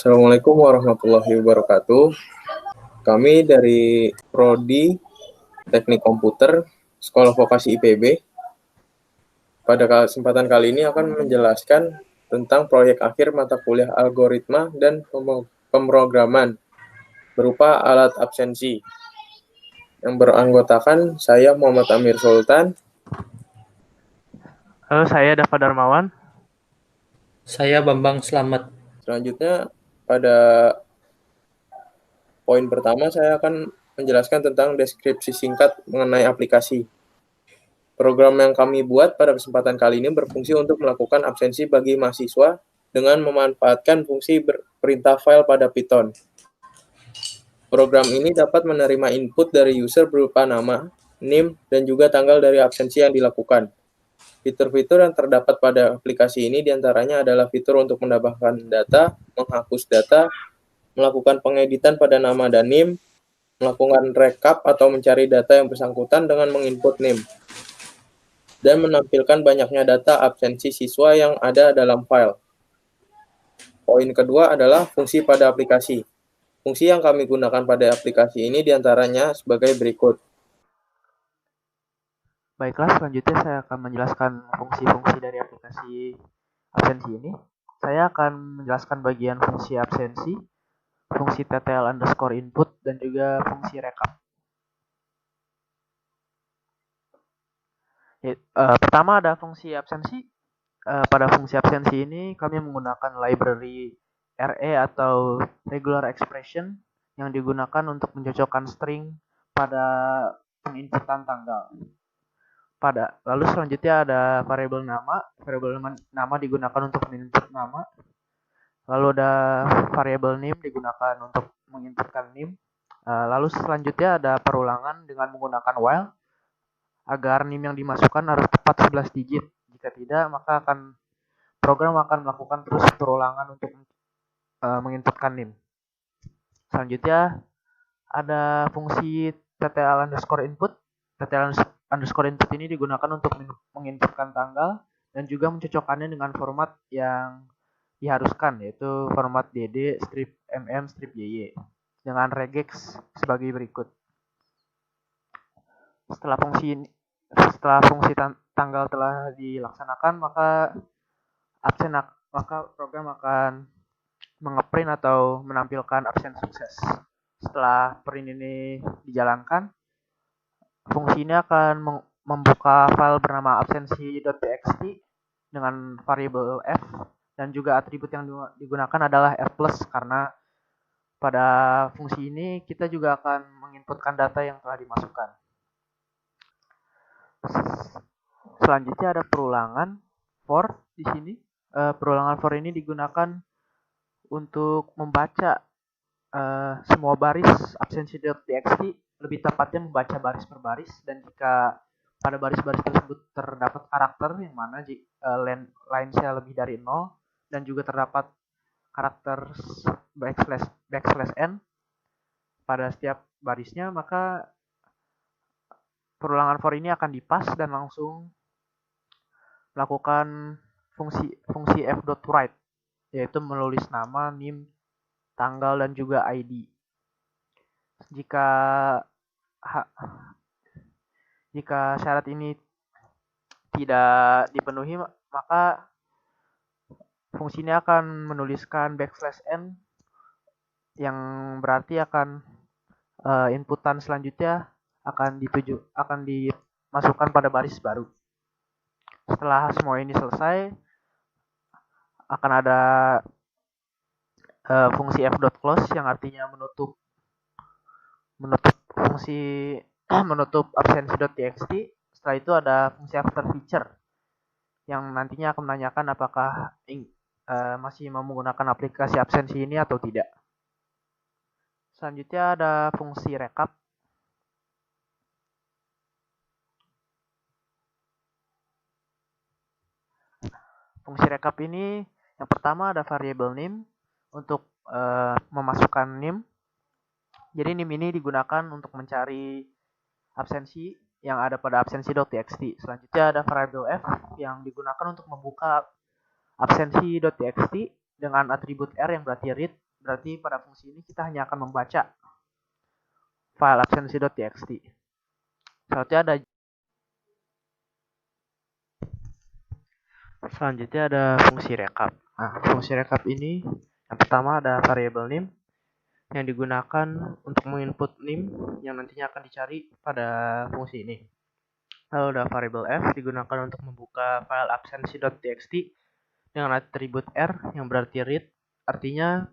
Assalamualaikum warahmatullahi wabarakatuh. Kami dari Prodi Teknik Komputer Sekolah Vokasi IPB. Pada kesempatan kali ini akan menjelaskan tentang proyek akhir mata kuliah algoritma dan pemrograman berupa alat absensi yang beranggotakan saya Muhammad Amir Sultan. Halo, saya Dava Darmawan. Saya Bambang Slamet. Selanjutnya pada poin pertama saya akan menjelaskan tentang deskripsi singkat mengenai aplikasi. Program yang kami buat pada kesempatan kali ini berfungsi untuk melakukan absensi bagi mahasiswa dengan memanfaatkan fungsi perintah file pada Python. Program ini dapat menerima input dari user berupa nama, NIM, dan juga tanggal dari absensi yang dilakukan. Fitur-fitur yang terdapat pada aplikasi ini diantaranya adalah fitur untuk menambahkan data, menghapus data, melakukan pengeditan pada nama dan NIM, melakukan rekap atau mencari data yang bersangkutan dengan menginput NIM, dan menampilkan banyaknya data absensi siswa yang ada dalam file. Poin kedua adalah fungsi pada aplikasi. Fungsi yang kami gunakan pada aplikasi ini diantaranya sebagai berikut. Baiklah, selanjutnya saya akan menjelaskan fungsi-fungsi dari aplikasi absensi ini. Saya akan menjelaskan bagian fungsi absensi, fungsi ttl_input, dan juga fungsi rekap. Pertama ada fungsi absensi. Pada fungsi absensi ini kami menggunakan library RE atau regular expression yang digunakan untuk mencocokkan string pada penginputan tanggal. Lalu selanjutnya ada variabel nama digunakan untuk menginput nama. Lalu ada variabel NIM digunakan untuk menginputkan NIM. Lalu selanjutnya ada perulangan dengan menggunakan while agar NIM yang dimasukkan harus tepat 11 digit. Jika tidak, maka program akan melakukan terus perulangan untuk menginputkan NIM. Selanjutnya ada fungsi ttl_input. ttl_input ini digunakan untuk menginputkan tanggal dan juga mencocokkannya dengan format yang diharuskan, yaitu format dd strip mm strip yy dengan regex sebagai berikut. Setelah fungsi tanggal telah dilaksanakan, maka program akan mengeprint atau menampilkan absen sukses. Setelah print ini dijalankan, fungsi ini akan membuka file bernama absensi.txt dengan variabel f, dan juga atribut yang digunakan adalah f+ karena pada fungsi ini kita juga akan menginputkan data yang telah dimasukkan. Selanjutnya ada perulangan for di sini. Perulangan for ini digunakan untuk membaca semua baris absensi.txt, lebih tepatnya membaca baris per baris, dan jika pada baris-baris tersebut terdapat karakter yang mana line-nya lebih dari 0 dan juga terdapat karakter \n pada setiap barisnya, maka perulangan for ini akan dipas dan langsung melakukan fungsi f.write, yaitu menulis nama, NIM, tanggal, dan juga ID. Jika syarat ini tidak dipenuhi, maka fungsi ini akan menuliskan \n yang berarti akan inputan selanjutnya akan dimasukkan pada baris baru. Setelah semua ini selesai, akan ada fungsi f.close yang artinya menutup absensi.txt. Setelah itu ada fungsi after feature yang nantinya akan menanyakan apakah masih mau menggunakan aplikasi absensi ini atau tidak. Selanjutnya ada fungsi rekap. Fungsi rekap ini yang pertama ada variabel NIM untuk memasukkan NIM. Jadi NIM ini digunakan untuk mencari absensi yang ada pada absensi.txt. Selanjutnya ada variabel f yang digunakan untuk membuka absensi.txt dengan atribut r yang berarti read Berarti pada fungsi ini kita hanya akan membaca file absensi.txt. Selanjutnya ada fungsi recap. Nah, fungsi recap ini yang pertama ada variable name yang digunakan untuk menginput name yang nantinya akan dicari pada fungsi ini. Lalu ada variable f digunakan untuk membuka file absensi.txt dengan atribut r yang berarti read. Artinya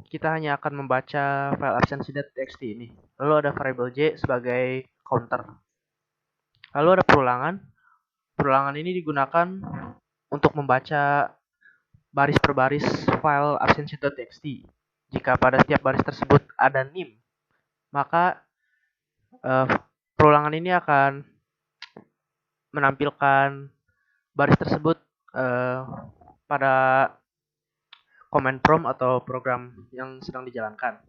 kita hanya akan membaca file absensi.txt ini. Lalu ada variable j sebagai counter. Lalu ada perulangan. Perulangan ini digunakan untuk membaca baris per baris file absensi.txt. Jika pada setiap baris tersebut ada nim, maka perulangan ini akan menampilkan baris tersebut pada command prompt atau program yang sedang dijalankan.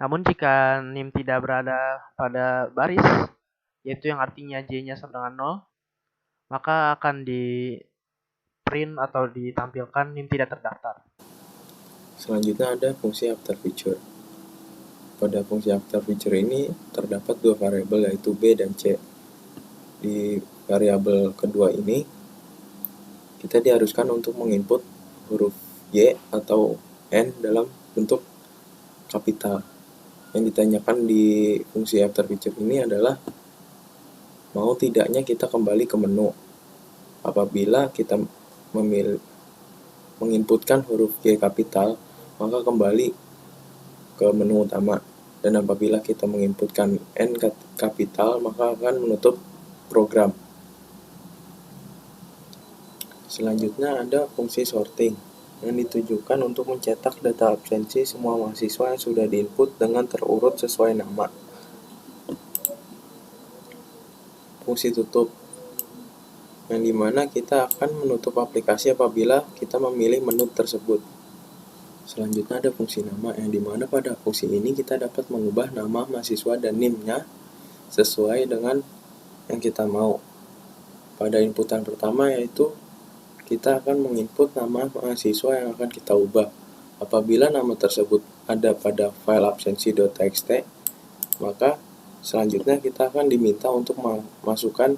Namun jika nim tidak berada pada baris, yaitu yang artinya j-nya sama dengan 0, maka akan di print atau ditampilkan nim tidak terdaftar. Selanjutnya ada fungsi after feature. Pada fungsi after feature ini terdapat dua variabel yaitu b dan c. Di variabel kedua ini kita diharuskan untuk menginput huruf y atau n dalam bentuk kapital. Yang ditanyakan di fungsi after feature ini adalah mau tidaknya kita kembali ke menu. Apabila kita menginputkan huruf y kapital, maka kembali ke menu utama. Dan apabila kita menginputkan n kapital, maka akan menutup program. Selanjutnya ada fungsi sorting yang ditujukan untuk mencetak data absensi semua mahasiswa yang sudah diinput dengan terurut sesuai nama. Fungsi tutup yang dimana kita akan menutup aplikasi apabila kita memilih menu tersebut. Selanjutnya ada fungsi nama yang dimana pada fungsi ini kita dapat mengubah nama mahasiswa dan NIM-nya sesuai dengan yang kita mau. Pada inputan pertama yaitu kita akan menginput nama mahasiswa yang akan kita ubah. Apabila nama tersebut ada pada file absensi.txt, maka selanjutnya kita akan diminta untuk masukkan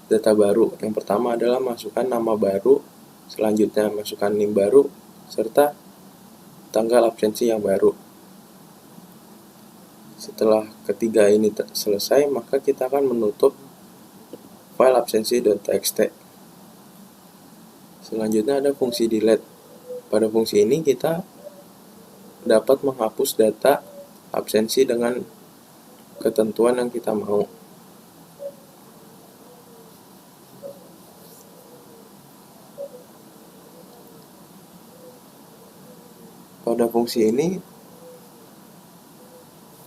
data baru. Yang pertama adalah masukkan nama baru, selanjutnya masukkan NIM baru, serta tanggal absensi yang baru. Setelah ketiga ini selesai, maka kita akan menutup file absensi.txt. Selanjutnya ada fungsi delete. Pada fungsi ini kita dapat menghapus data absensi dengan ketentuan yang kita mau. Pada fungsi ini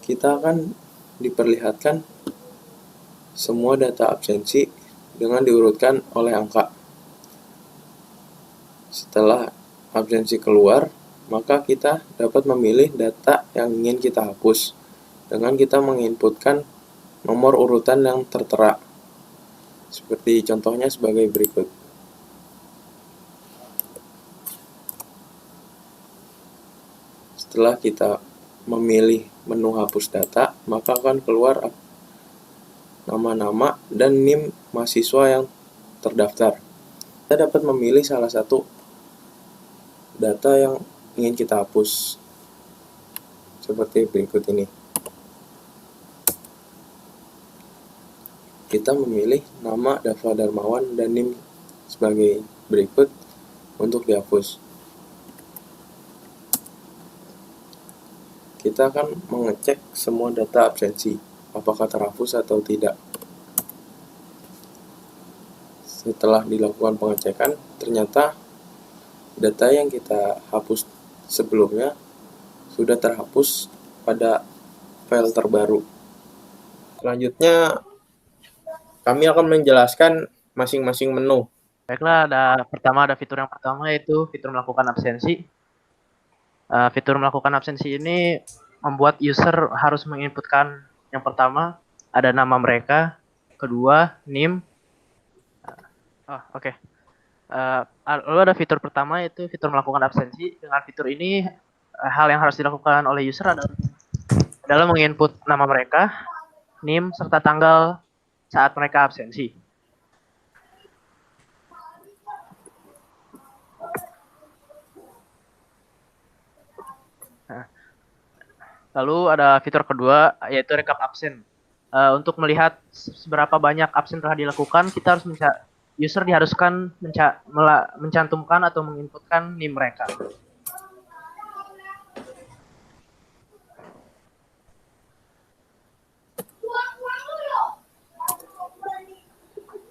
kita akan diperlihatkan semua data absensi dengan diurutkan oleh angka. Setelah absensi keluar, maka kita dapat memilih data yang ingin kita hapus dengan kita menginputkan nomor urutan yang tertera. Seperti contohnya sebagai berikut. Setelah kita memilih menu hapus data, maka akan keluar nama-nama dan NIM mahasiswa yang terdaftar. Kita dapat memilih salah satu data yang ingin kita hapus seperti berikut ini. Kita memilih nama Dava Darmawan dan NIM sebagai berikut untuk dihapus. Kita akan mengecek semua data absensi, apakah terhapus atau tidak. Setelah dilakukan pengecekan, ternyata data yang kita hapus sebelumnya sudah terhapus pada file terbaru. Selanjutnya, kami akan menjelaskan masing-masing menu. Baiklah, ada fitur yang pertama yaitu fitur melakukan absensi. Fitur melakukan absensi ini membuat user harus menginputkan yang pertama ada nama mereka, kedua NIM. Oke. Lalu ada fitur pertama yaitu fitur melakukan absensi. Dengan fitur ini hal yang harus dilakukan oleh user adalah menginput nama mereka, NIM, serta tanggal saat mereka absensi. Lalu ada fitur kedua yaitu rekap absen. Untuk melihat seberapa banyak absen telah dilakukan, kita harus user diharuskan mencantumkan atau menginputkan NIM mereka.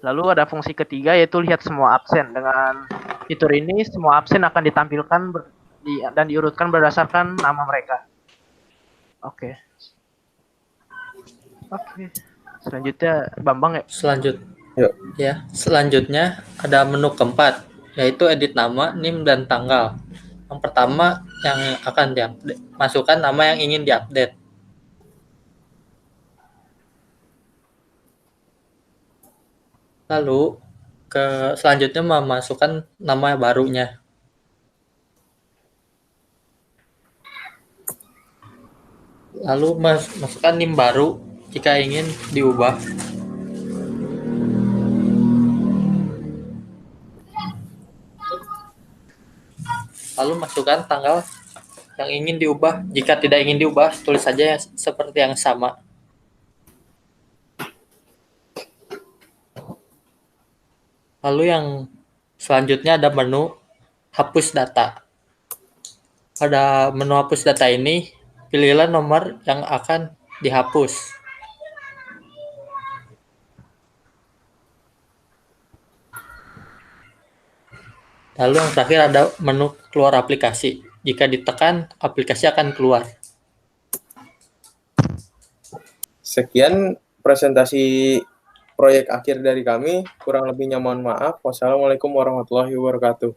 Lalu ada fungsi ketiga yaitu lihat semua absen. Dengan fitur ini semua absen akan ditampilkan dan diurutkan berdasarkan nama mereka. Oke. Selanjutnya Bambang ya. Selanjutnya ada menu keempat, yaitu edit nama, NIM, dan tanggal. Yang pertama yang akan diupdate, masukkan nama yang ingin diupdate. Lalu selanjutnya memasukkan nama barunya. Lalu masukkan NIM baru jika ingin diubah. Lalu masukkan tanggal yang ingin diubah. Jika tidak ingin diubah, tulis saja seperti yang sama. Lalu yang selanjutnya ada menu hapus data. Pada menu hapus data ini, pilihlah nomor yang akan dihapus. Lalu yang terakhir ada menu keluar aplikasi. Jika ditekan, aplikasi akan keluar. Sekian presentasi proyek akhir dari kami. Kurang lebihnya mohon maaf. Wassalamualaikum warahmatullahi wabarakatuh.